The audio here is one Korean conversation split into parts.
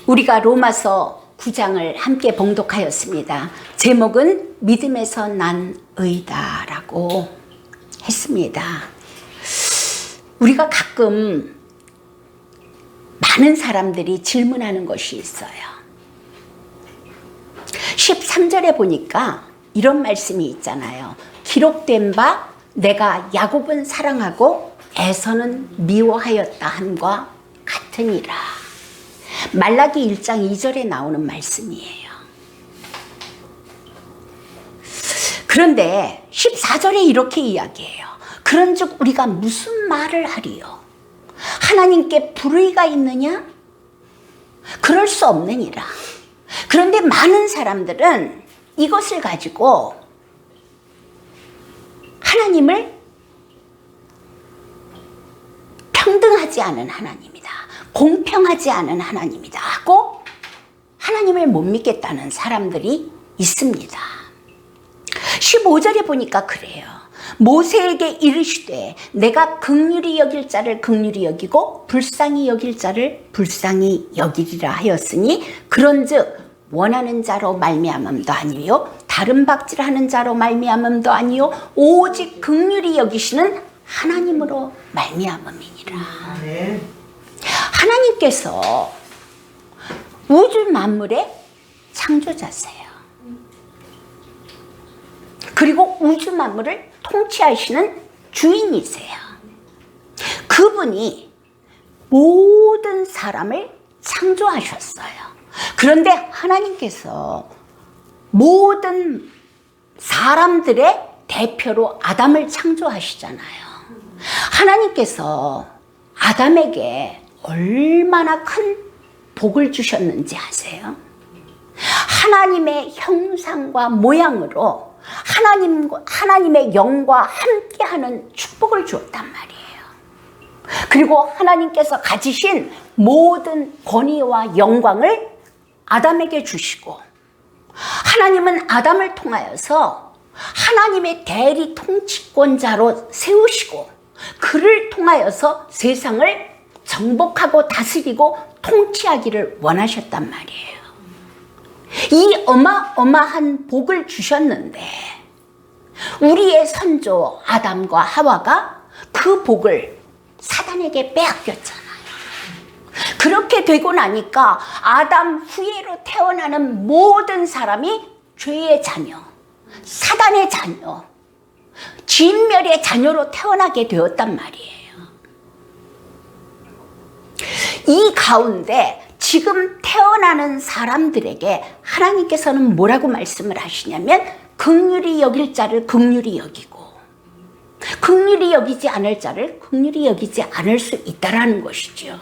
우리가 로마서 9장을 함께 봉독하였습니다. 제목은 믿음에서 난 의다라고 했습니다. 우리가 가끔 많은 사람들이 질문하는 것이 있어요. 13절에 보니까 이런 말씀이 있잖아요. 기록된 바 내가 야곱은 사랑하고 에서는 미워하였다 함과 같으니라. 말라기 1장 2절에 나오는 말씀이에요. 그런데 14절에 이렇게 이야기해요. 그런즉 우리가 무슨 말을 하리요? 하나님께 불의가 있느냐? 그럴 수 없느니라. 그런데 많은 사람들은 이것을 가지고 하나님을 평등하지 않은 하나님이다, 공평하지 않은 하나님이다 하고 하나님을 못 믿겠다는 사람들이 있습니다. 15절에 보니까 그래요. 모세에게 이르시되 내가 긍휼히 여길 자를 긍휼히 여기고 불쌍히 여길 자를 불쌍히 여기리라 하였으니 그런즉 원하는 자로 말미암음도 아니요 다른 박질하는 자로 말미암음도 아니요 오직 긍휼히 여기시는 하나님으로 말미암음이니라. 하나님께서 우주 만물의 창조자세요. 그리고 우주 만물을 통치하시는 주인이세요. 그분이 모든 사람을 창조하셨어요. 그런데 하나님께서 모든 사람들의 대표로 아담을 창조하시잖아요. 하나님께서 아담에게 얼마나 큰 복을 주셨는지 아세요? 하나님의 형상과 모양으로 하나님의 영과 함께하는 축복을 주었단 말이에요. 그리고 하나님께서 가지신 모든 권위와 영광을 아담에게 주시고, 하나님은 아담을 통하여서 하나님의 대리 통치권자로 세우시고 그를 통하여서 세상을 정복하고 다스리고 통치하기를 원하셨단 말이에요. 이 어마어마한 복을 주셨는데 우리의 선조 아담과 하와가 그 복을 사단에게 빼앗겼잖아요. 그렇게 되고 나니까 아담 후예로 태어나는 모든 사람이 죄의 자녀, 사단의 자녀, 진멸의 자녀로 태어나게 되었단 말이에요. 이 가운데 지금 태어나는 사람들에게 하나님께서는 뭐라고 말씀을 하시냐면 긍휼히 여길 자를 긍휼히 여기고 긍휼히 여기지 않을 자를 긍휼히 여기지 않을 수 있다라는 것이죠.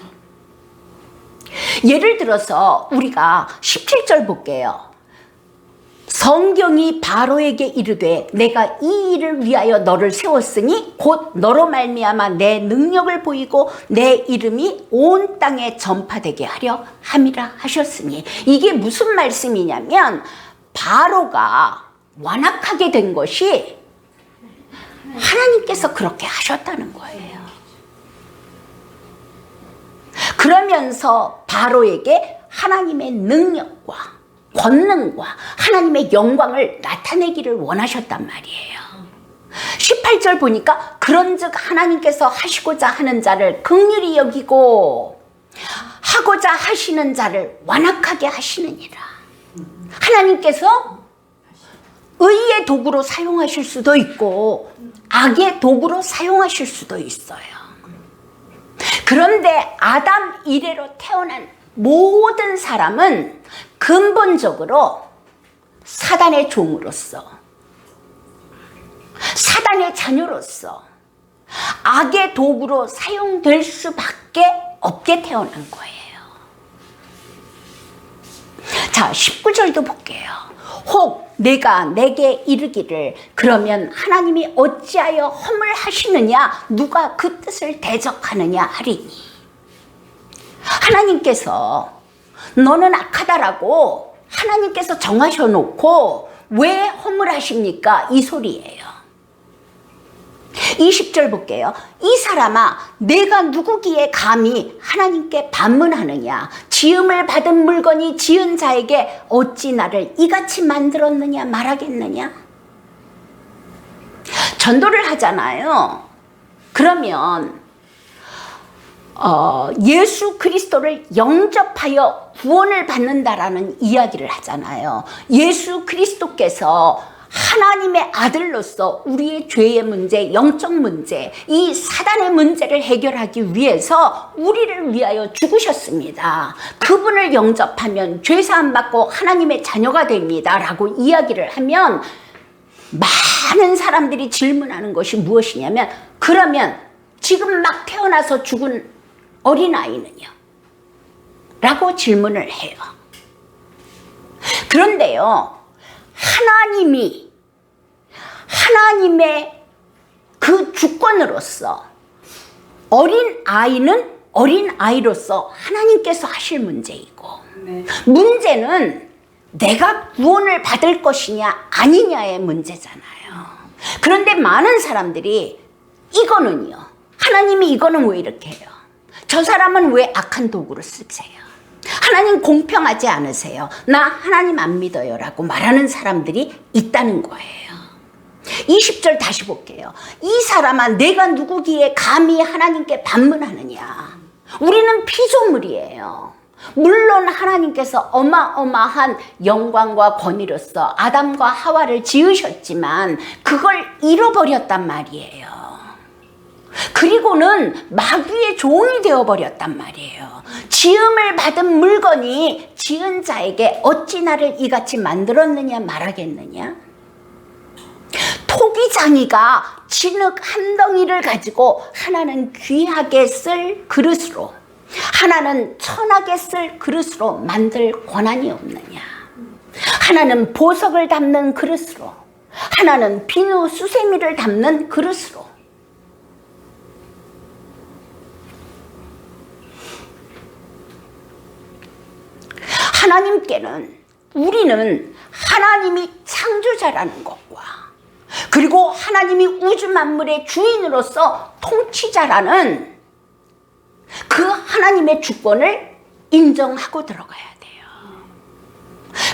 예를 들어서 우리가 17절 볼게요. 성경이 바로에게 이르되 내가 이 일을 위하여 너를 세웠으니 곧 너로 말미암아 내 능력을 보이고 내 이름이 온 땅에 전파되게 하려 함이라 하셨으니, 이게 무슨 말씀이냐면 바로가 완악하게 된 것이 하나님께서 그렇게 하셨다는 거예요. 그러면서 바로에게 하나님의 능력과 권능과 하나님의 영광을 나타내기를 원하셨단 말이에요. 18절 보니까 그런즉 하나님께서 하시고자 하는 자를 긍휼히 여기고 하고자 하시는 자를 완악하게 하시느니라. 하나님께서 의의 도구로 사용하실 수도 있고 악의 도구로 사용하실 수도 있어요. 그런데 아담 이래로 태어난 모든 사람은 근본적으로 사단의 종으로서, 사단의 자녀로서 악의 도구로 사용될 수밖에 없게 태어난 거예요. 자, 19절도 볼게요. 혹 내가 내게 이르기를 그러면 하나님이 어찌하여 험을 하시느냐, 누가 그 뜻을 대적하느냐 하리니, 하나님께서 너는 악하다라고 하나님께서 정하셔놓고 왜 허물하십니까? 이 소리예요. 20절 볼게요. 이 사람아, 내가 누구기에 감히 하나님께 반문하느냐? 지음을 받은 물건이 지은 자에게 어찌 나를 이같이 만들었느냐 말하겠느냐? 전도를 하잖아요. 그러면 예수 그리스도를 영접하여 구원을 받는다라는 이야기를 하잖아요. 예수 그리스도께서 하나님의 아들로서 우리의 죄의 문제, 영적 문제, 이 사단의 문제를 해결하기 위해서 우리를 위하여 죽으셨습니다. 그분을 영접하면 죄사함 받고 하나님의 자녀가 됩니다 라고 이야기를 하면 많은 사람들이 질문하는 것이 무엇이냐면, 그러면 지금 막 태어나서 죽은 어린아이는요? 라고 질문을 해요. 그런데요, 하나님의 그 주권으로서 어린아이는 어린아이로서 하나님께서 하실 문제이고, 문제는 내가 구원을 받을 것이냐 아니냐의 문제잖아요. 그런데 많은 사람들이 이거는요, 하나님이 이거는 왜 이렇게 해요? 저 사람은 왜 악한 도구를 쓰세요? 하나님 공평하지 않으세요? 나 하나님 안 믿어요 라고 말하는 사람들이 있다는 거예요. 20절 다시 볼게요. 이 사람아, 내가 누구기에 감히 하나님께 반문하느냐? 우리는 피조물이에요. 물론 하나님께서 어마어마한 영광과 권위로서 아담과 하와를 지으셨지만 그걸 잃어버렸단 말이에요. 그리고는 마귀의 종이 되어버렸단 말이에요. 지음을 받은 물건이 지은 자에게 어찌 나를 이같이 만들었느냐 말하겠느냐? 토기장이가 진흙 한 덩이를 가지고 하나는 귀하게 쓸 그릇으로, 하나는 천하게 쓸 그릇으로 만들 권한이 없느냐? 하나는 보석을 담는 그릇으로, 하나는 비누 수세미를 담는 그릇으로. 하나님께는, 우리는 하나님이 창조자라는 것과, 그리고 하나님이 우주 만물의 주인으로서 통치자라는 그 하나님의 주권을 인정하고 들어가야 돼요.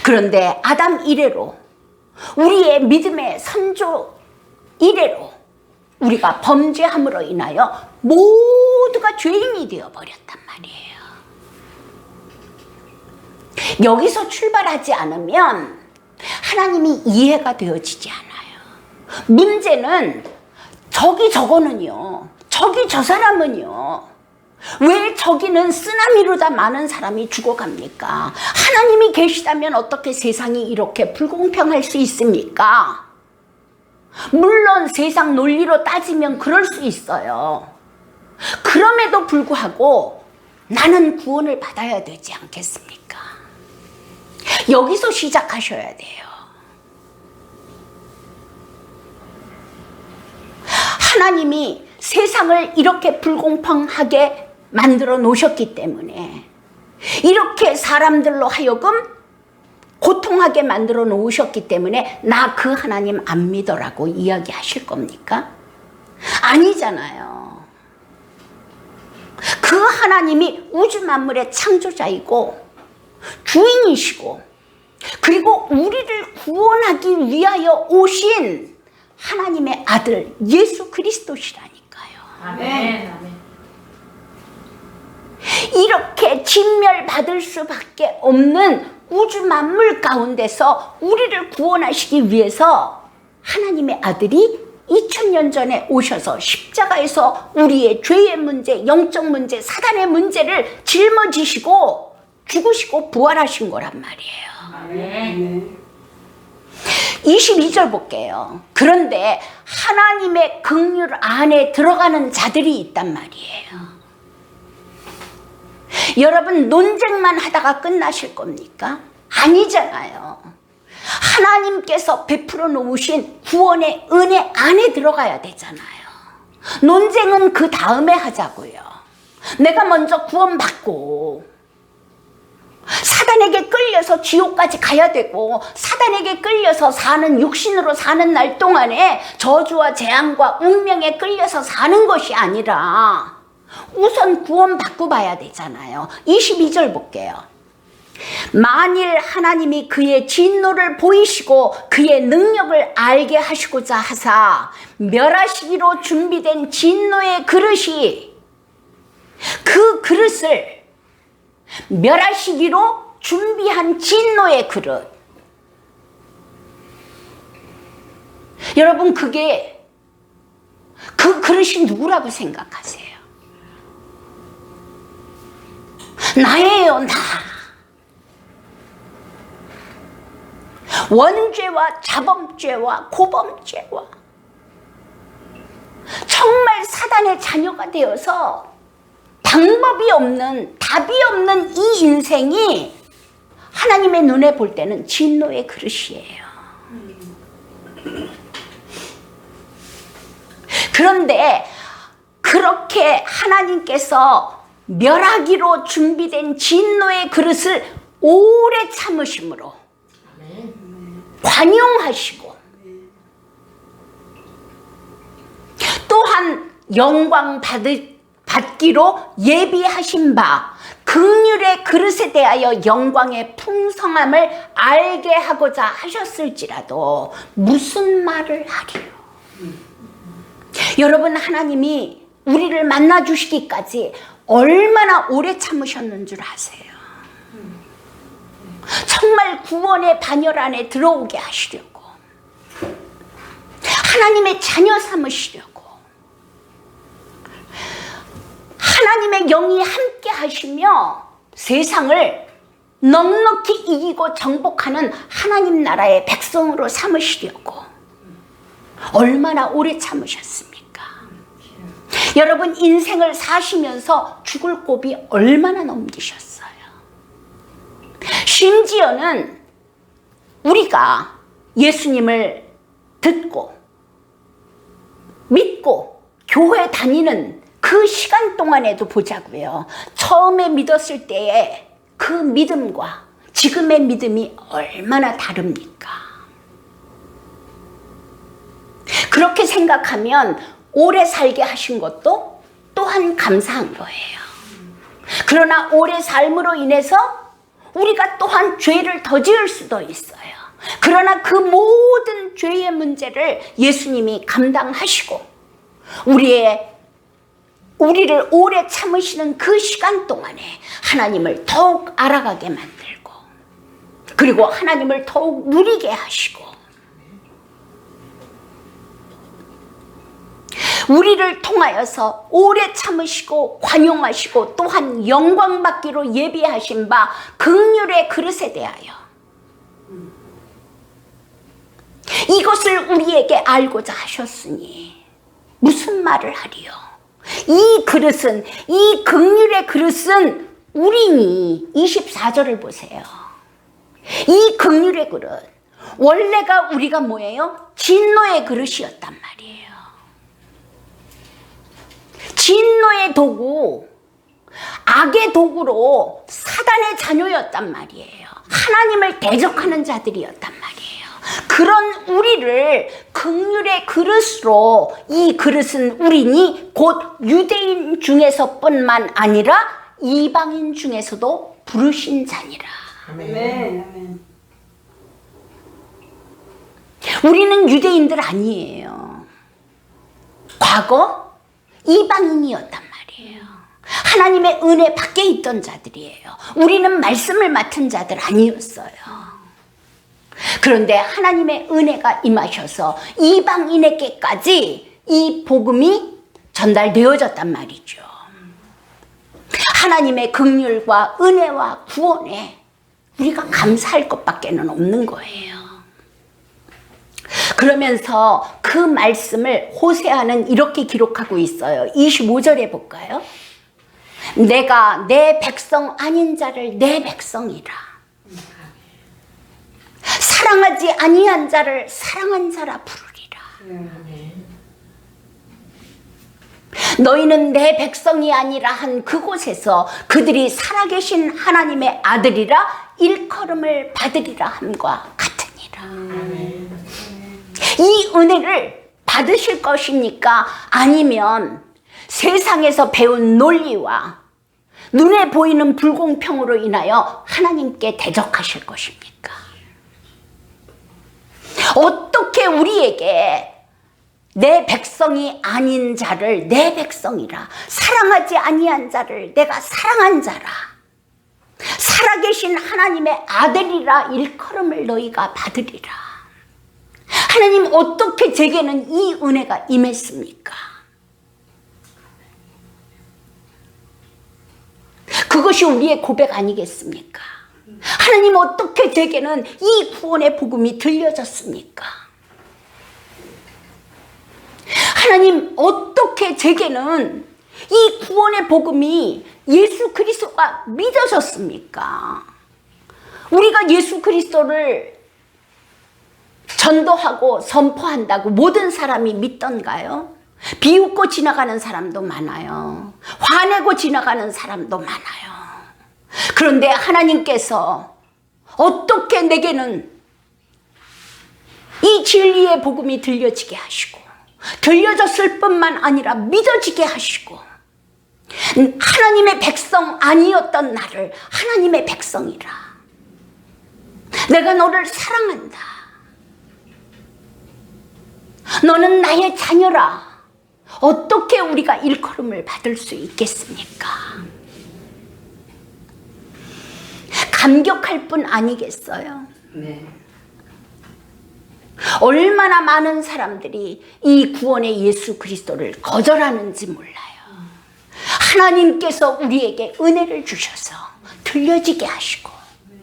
그런데 아담 이래로, 우리의 믿음의 선조 이래로 우리가 범죄함으로 인하여 모두가 죄인이 되어버렸단 말이에요. 여기서 출발하지 않으면 하나님이 이해가 되어지지 않아요. 문제는 저기 저거는요, 저기 저 사람은요, 왜 저기는 쓰나미로다 많은 사람이 죽어갑니까? 하나님이 계시다면 어떻게 세상이 이렇게 불공평할 수 있습니까? 물론 세상 논리로 따지면 그럴 수 있어요. 그럼에도 불구하고 나는 구원을 받아야 되지 않겠습니까? 여기서 시작하셔야 돼요. 하나님이 세상을 이렇게 불공평하게 만들어 놓으셨기 때문에, 이렇게 사람들로 하여금 고통하게 만들어 놓으셨기 때문에 나 그 하나님 안 믿어라고 이야기하실 겁니까? 아니잖아요. 그 하나님이 우주 만물의 창조자이고 주인이시고, 그리고 우리를 구원하기 위하여 오신 하나님의 아들 예수 그리스도시라니까요. 아멘. 이렇게 진멸받을 수밖에 없는 우주 만물 가운데서 우리를 구원하시기 위해서 하나님의 아들이 2000년 전에 오셔서 십자가에서 우리의 죄의 문제, 영적 문제, 사단의 문제를 짊어지시고 죽으시고 부활하신 거란 말이에요. 아멘. 22절 볼게요. 그런데 하나님의 긍휼 안에 들어가는 자들이 있단 말이에요. 여러분, 논쟁만 하다가 끝나실 겁니까? 아니잖아요. 하나님께서 베풀어 놓으신 구원의 은혜 안에 들어가야 되잖아요. 논쟁은 그 다음에 하자고요. 내가 먼저 구원받고, 사단에게 끌려서 지옥까지 가야 되고 사단에게 끌려서 사는 육신으로 사는 날 동안에 저주와 재앙과 운명에 끌려서 사는 것이 아니라 우선 구원받고 봐야 되잖아요. 22절 볼게요. 만일 하나님이 그의 진노를 보이시고 그의 능력을 알게 하시고자 하사 멸하시기로 준비된 진노의 그릇이, 그 그릇을 멸하시기로 준비한 진노의 그릇, 여러분 그게 그 그릇이 누구라고 생각하세요? 나예요, 나. 원죄와 자범죄와 고범죄와 정말 사단의 자녀가 되어서 방법이 없는, 답이 없는 이 인생이 하나님의 눈에 볼 때는 진노의 그릇이에요. 그런데 그렇게 하나님께서 멸하기로 준비된 진노의 그릇을 오래 참으심으로 관용하시고 또한 영광 받기로 예비하신 바 긍휼의 그릇에 대하여 영광의 풍성함을 알게 하고자 하셨을지라도 무슨 말을 하리요? 여러분, 하나님이 우리를 만나 주시기까지 얼마나 오래 참으셨는 줄 아세요? 정말 구원의 반열 안에 들어오게 하시려고, 하나님의 자녀 삼으시려고, 하나님의 영이 함께 하시며 세상을 넉넉히 이기고 정복하는 하나님 나라의 백성으로 삼으시려고 얼마나 오래 참으셨습니까? 여러분, 인생을 사시면서 죽을 고비 얼마나 넘기셨어요? 심지어는 우리가 예수님을 듣고 믿고 교회 다니는 그 시간 동안에도 보자고요. 처음에 믿었을 때의 그 믿음과 지금의 믿음이 얼마나 다릅니까? 그렇게 생각하면 오래 살게 하신 것도 또한 감사한 거예요. 그러나 오래 삶으로 인해서 우리가 또한 죄를 더 지을 수도 있어요. 그러나 그 모든 죄의 문제를 예수님이 감당하시고 우리를 오래 참으시는 그 시간 동안에 하나님을 더욱 알아가게 만들고, 그리고 하나님을 더욱 누리게 하시고, 우리를 통하여서 오래 참으시고 관용하시고 또한 영광받기로 예비하신 바 긍휼의 그릇에 대하여 이것을 우리에게 알고자 하셨으니 무슨 말을 하리요? 이 그릇은, 이 긍휼의 그릇은 우리니. 24절을 보세요. 이 긍휼의 그릇, 원래가 우리가 뭐예요? 진노의 그릇이었단 말이에요. 진노의 도구, 악의 도구로 사단의 자녀였단 말이에요. 하나님을 대적하는 자들이었단 말이에요. 그런 우리를 긍휼의 그릇으로, 이 그릇은 우리니 곧 유대인 중에서뿐만 아니라 이방인 중에서도 부르신 자니라. 아멘. 우리는 유대인들 아니에요. 과거 이방인이었단 말이에요. 하나님의 은혜 밖에 있던 자들이에요. 우리는 말씀을 맡은 자들 아니었어요. 그런데 하나님의 은혜가 임하셔서 이방인에게까지 이 복음이 전달되어졌단 말이죠. 하나님의 긍휼과 은혜와 구원에 우리가 감사할 것밖에는 없는 거예요. 그러면서 그 말씀을 호세아는 이렇게 기록하고 있어요. 25절에 볼까요? 내가 내 백성 아닌 자를 내 백성이라, 사랑하지 아니한 자를 사랑한 자라 부르리라. 너희는 내 백성이 아니라 한 그곳에서 그들이 살아계신 하나님의 아들이라 일컬음을 받으리라 함과 같으니라. 이 은혜를 받으실 것입니까? 아니면 세상에서 배운 논리와 눈에 보이는 불공평으로 인하여 하나님께 대적하실 것입니까? 어떻게 우리에게 내 백성이 아닌 자를 내 백성이라, 사랑하지 아니한 자를 내가 사랑한 자라, 살아계신 하나님의 아들이라 일컬음을 너희가 받으리라. 하나님, 어떻게 제게는 이 은혜가 임했습니까? 그것이 우리의 고백 아니겠습니까? 하나님, 어떻게 제게는 이 구원의 복음이 들려졌습니까? 하나님, 어떻게 제게는 이 구원의 복음이 예수 그리스도가 믿어졌습니까? 우리가 예수 그리스도를 전도하고 선포한다고 모든 사람이 믿던가요? 비웃고 지나가는 사람도 많아요. 화내고 지나가는 사람도 많아요. 그런데 하나님께서 어떻게 내게는 이 진리의 복음이 들려지게 하시고, 들려졌을 뿐만 아니라 믿어지게 하시고, 하나님의 백성 아니었던 나를 하나님의 백성이라, 내가 너를 사랑한다, 너는 나의 자녀라, 어떻게 우리가 일컬음을 받을 수 있겠습니까? 감격할 뿐 아니겠어요? 네. 얼마나 많은 사람들이 이 구원의 예수 그리스도를 거절하는지 몰라요. 하나님께서 우리에게 은혜를 주셔서 들려지게 하시고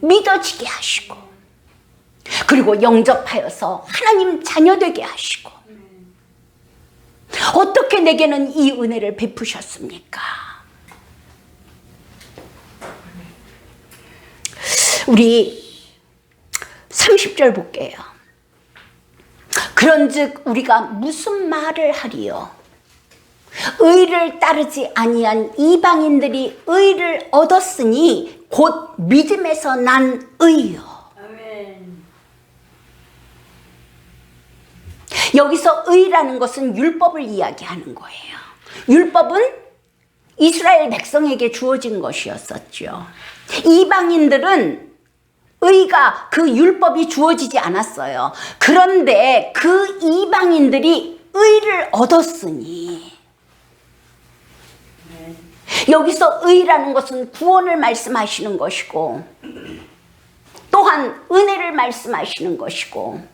믿어지게 하시고, 그리고 영접하여서 하나님 자녀 되게 하시고, 어떻게 내게는 이 은혜를 베푸셨습니까? 우리 30절 볼게요. 그런즉 우리가 무슨 말을 하리요? 의를 따르지 아니한 이방인들이 의를 얻었으니 곧 믿음에서 난 의요. 아멘. 여기서 의라는 것은 율법을 이야기하는 거예요. 율법은 이스라엘 백성에게 주어진 것이었었죠. 이방인들은 의가, 그 율법이 주어지지 않았어요. 그런데 그 이방인들이 의를 얻었으니, 여기서 의라는 것은 구원을 말씀하시는 것이고, 또한 은혜를 말씀하시는 것이고,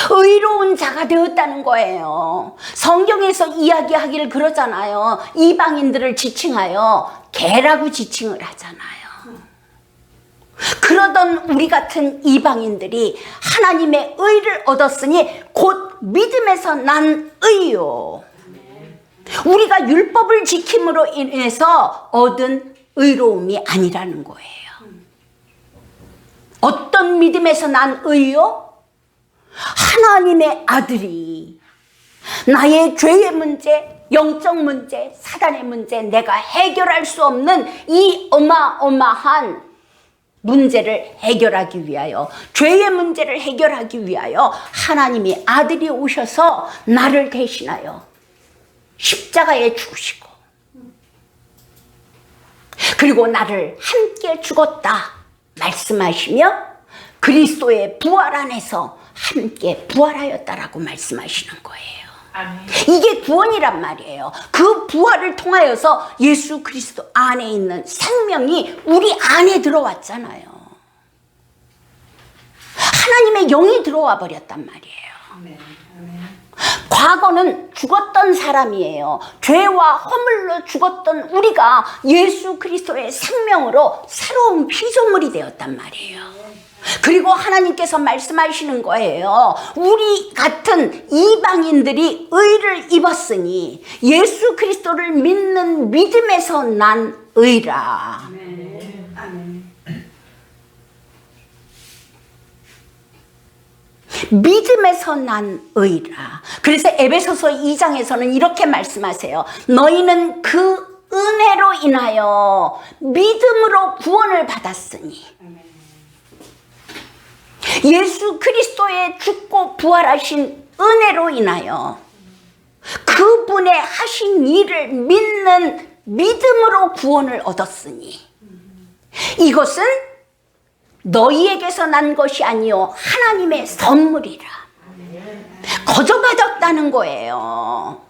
의로운 자가 되었다는 거예요. 성경에서 이야기하기를 그러잖아요. 이방인들을 지칭하여 개라고 지칭을 하잖아요. 그러던 우리 같은 이방인들이 하나님의 의를 얻었으니 곧 믿음에서 난 의요. 우리가 율법을 지킴으로 인해서 얻은 의로움이 아니라는 거예요. 어떤 믿음에서 난 의요? 하나님의 아들이 나의 죄의 문제, 영적 문제, 사단의 문제, 내가 해결할 수 없는 이 어마어마한 문제를 해결하기 위하여, 죄의 문제를 해결하기 위하여 하나님이 아들이 오셔서 나를 대신하여 십자가에 죽으시고, 그리고 나를 함께 죽었다 말씀하시며 그리스도의 부활 안에서 함께 부활하였다라고 말씀하시는 거예요. 아멘. 이게 구원이란 말이에요. 그 부활을 통하여서 예수 그리스도 안에 있는 생명이 우리 안에 들어왔잖아요. 하나님의 영이 들어와 버렸단 말이에요. 아멘. 아멘. 과거는 죽었던 사람이에요. 죄와 허물로 죽었던 우리가 예수 그리스도의 생명으로 새로운 피조물이 되었단 말이에요. 그리고 하나님께서 말씀하시는 거예요. 우리 같은 이방인들이 의를 입었으니 예수 그리스도를 믿는 믿음에서 난 의라. 아멘. 아멘. 믿음에서 난 의라. 그래서 에베소서 2장에서는 이렇게 말씀하세요. 너희는 그 은혜로 인하여 인하여 믿음으로 구원을 받았으니 예수 그리스도의 죽고 부활하신 은혜로 인하여 그분의 하신 일을 믿는 믿음으로 구원을 얻었으니 이것은 너희에게서 난 것이 아니요 하나님의 선물이라. 거저받았다는 거예요.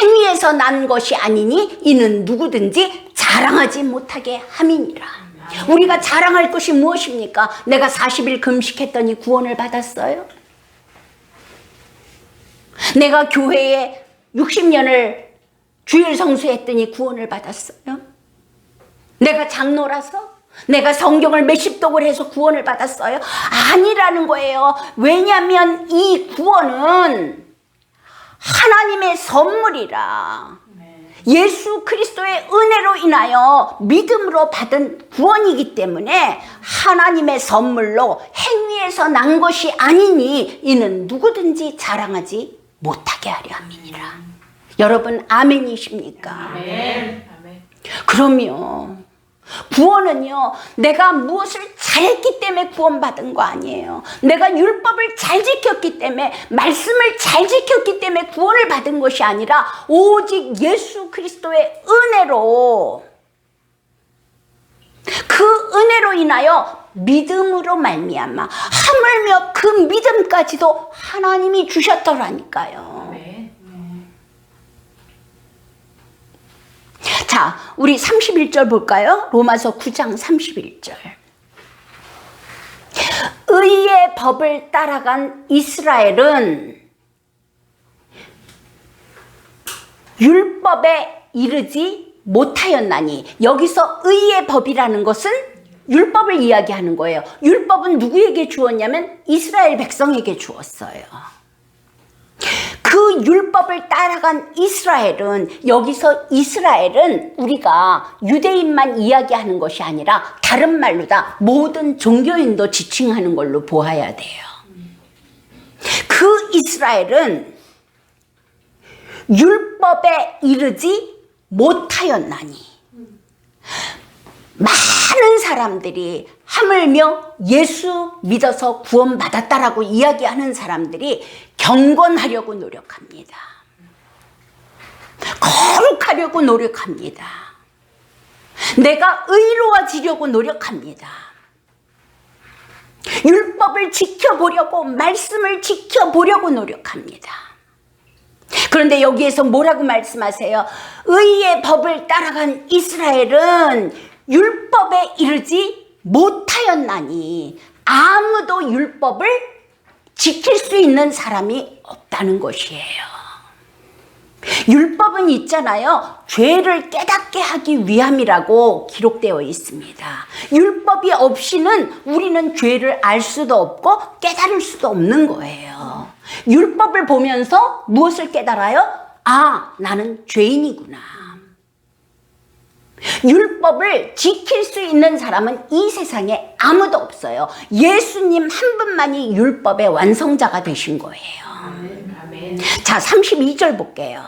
행위에서 난 것이 아니니 이는 누구든지 자랑하지 못하게 함이니라. 우리가 자랑할 것이 무엇입니까? 내가 40일 금식했더니 구원을 받았어요? 내가 교회에 60년을 주일 성수했더니 구원을 받았어요? 내가 장로라서? 내가 성경을 몇십 독을 해서 구원을 받았어요? 아니라는 거예요. 왜냐하면 이 구원은 하나님의 선물이라. 예수 그리스도의 은혜로 인하여 믿음으로 받은 구원이기 때문에 하나님의 선물로 행위에서 난 것이 아니니 이는 누구든지 자랑하지 못하게 하려 함이니라. 여러분 아멘이십니까? 아멘. 아멘. 그러면 구원은요, 내가 무엇을 잘했기 때문에 구원받은 거 아니에요. 내가 율법을 잘 지켰기 때문에, 말씀을 잘 지켰기 때문에 구원을 받은 것이 아니라 오직 예수 그리스도의 은혜로, 그 은혜로 인하여 믿음으로 말미암아 하물며 그 믿음까지도 하나님이 주셨더라니까요. 아멘. 자, 우리 31절 볼까요? 로마서 9장 31절. 의의 법을 따라간 이스라엘은 율법에 이르지 못하였나니, 여기서 의의 법이라는 것은 율법을 이야기하는 거예요. 율법은 누구에게 주었냐면 이스라엘 백성에게 주었어요. 그 율법을 따라간 이스라엘은, 여기서 이스라엘은 우리가 유대인만 이야기하는 것이 아니라 다른 말로 다 모든 종교인도 지칭하는 걸로 보아야 돼요. 그 이스라엘은 율법에 이르지 못하였나니, 많은 사람들이 하물며 예수 믿어서 구원받았다라고 이야기하는 사람들이 경건하려고 노력합니다. 거룩하려고 노력합니다. 내가 의로워지려고 노력합니다. 율법을 지켜보려고, 말씀을 지켜보려고 노력합니다. 그런데 여기에서 뭐라고 말씀하세요? 의의 법을 따라간 이스라엘은 율법에 이르지 못하였나니, 아무도 율법을 지킬 수 있는 사람이 없다는 것이에요. 율법은 있잖아요. 죄를 깨닫게 하기 위함이라고 기록되어 있습니다. 율법이 없이는 우리는 죄를 알 수도 없고 깨달을 수도 없는 거예요. 율법을 보면서 무엇을 깨달아요? 아, 나는 죄인이구나. 율법을 지킬 수 있는 사람은 이 세상에 아무도 없어요. 예수님 한 분만이 율법의 완성자가 되신 거예요. 아멘. 자, 32절 볼게요.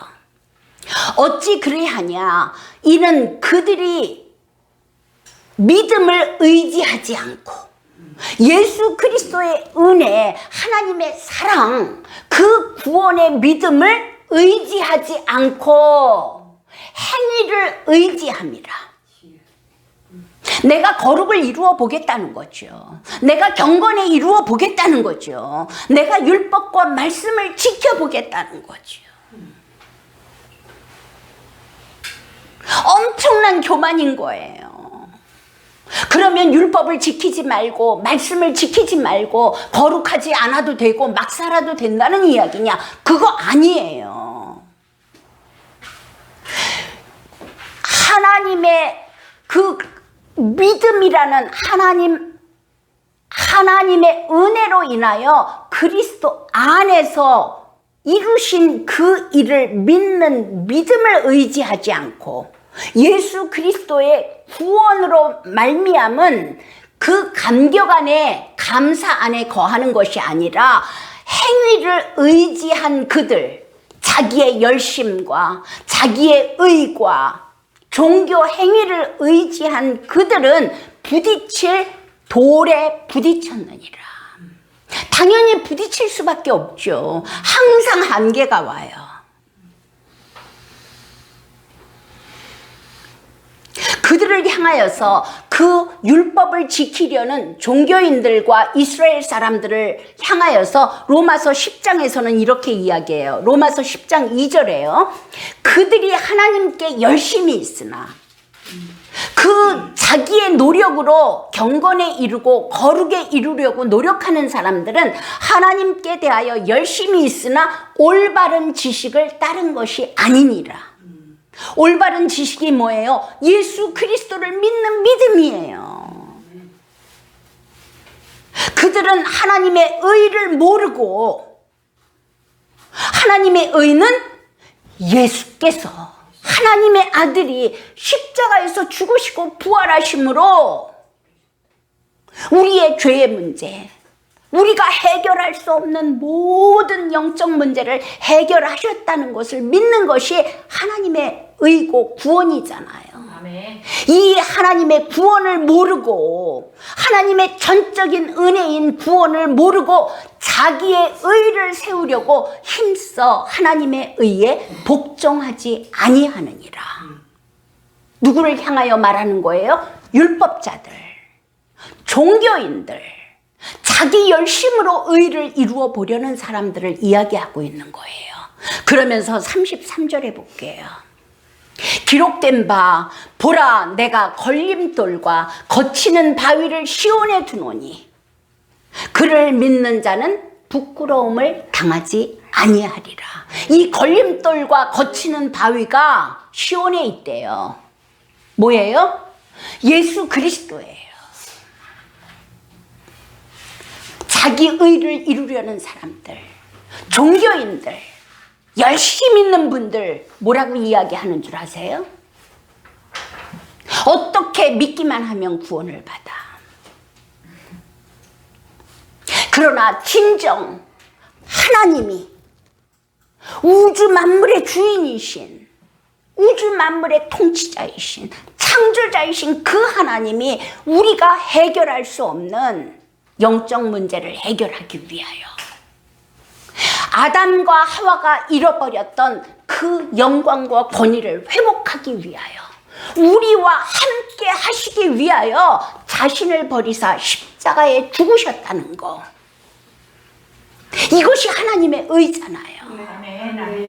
어찌 그리하냐? 이는 그들이 믿음을 의지하지 않고 예수 그리스도의 은혜, 하나님의 사랑, 그 구원의 믿음을 의지하지 않고 행위를 의지함이라. 내가 거룩을 이루어 보겠다는 거죠. 내가 경건에 이루어 보겠다는 거죠. 내가 율법과 말씀을 지켜보겠다는 거죠. 엄청난 교만인 거예요. 그러면 율법을 지키지 말고 말씀을 지키지 말고 거룩하지 않아도 되고 막 살아도 된다는 이야기냐? 그거 아니에요. 하나님의 그 믿음이라는 하나님의 은혜로 인하여 그리스도 안에서 이루신 그 일을 믿는 믿음을 의지하지 않고 예수 그리스도의 구원으로 말미암은 그 감격 안에, 감사 안에 거하는 것이 아니라 행위를 의지한 그들, 자기의 열심과 자기의 의과 종교 행위를 의지한 그들은 부딪힐 돌에 부딪혔느니라. 당연히 부딪힐 수밖에 없죠. 항상 한계가 와요. 그들을 향하여서 그 율법을 지키려는 종교인들과 이스라엘 사람들을 향하여서 로마서 10장에서는 이렇게 이야기해요. 로마서 10장 2절에요. 그들이 하나님께 열심히 있으나 그 자기의 노력으로 경건에 이르고 거룩에 이르려고 노력하는 사람들은 하나님께 대하여 열심히 있으나 올바른 지식을 따른 것이 아니니라. 올바른 지식이 뭐예요? 예수 그리스도를 믿는 믿음이에요. 그들은 하나님의 의를 모르고 하나님의 의는 예수께서 하나님의 아들이 십자가에서 죽으시고 부활하심으로 우리의 죄의 문제, 우리가 해결할 수 없는 모든 영적 문제를 해결하셨다는 것을 믿는 것이 하나님의 의고 구원이잖아요. 아멘. 이 하나님의 구원을 모르고 하나님의 전적인 은혜인 구원을 모르고 자기의 의를 세우려고 힘써 하나님의 의에 복종하지 아니하느니라. 누구를 향하여 말하는 거예요? 율법자들, 종교인들, 자기 열심으로 의를 이루어 보려는 사람들을 이야기하고 있는 거예요. 그러면서 33절에 볼게요. 기록된 바 보라 내가 걸림돌과 거치는 바위를 시온에 두노니 그를 믿는 자는 부끄러움을 당하지 아니하리라. 이 걸림돌과 거치는 바위가 시온에 있대요. 뭐예요? 예수 그리스도예요. 자기 의를 이루려는 사람들, 종교인들, 열심히 있는 분들 뭐라고 이야기하는 줄 아세요? 어떻게 믿기만 하면 구원을 받아. 그러나 진정 하나님이 우주 만물의 주인이신, 우주 만물의 통치자이신, 창조자이신 그 하나님이 우리가 해결할 수 없는 영적 문제를 해결하기 위하여 아담과 하와가 잃어버렸던 그 영광과 권위를 회복하기 위하여 우리와 함께 하시기 위하여 자신을 버리사 십자가에 죽으셨다는 거. 이것이 하나님의 의잖아요. 아멘.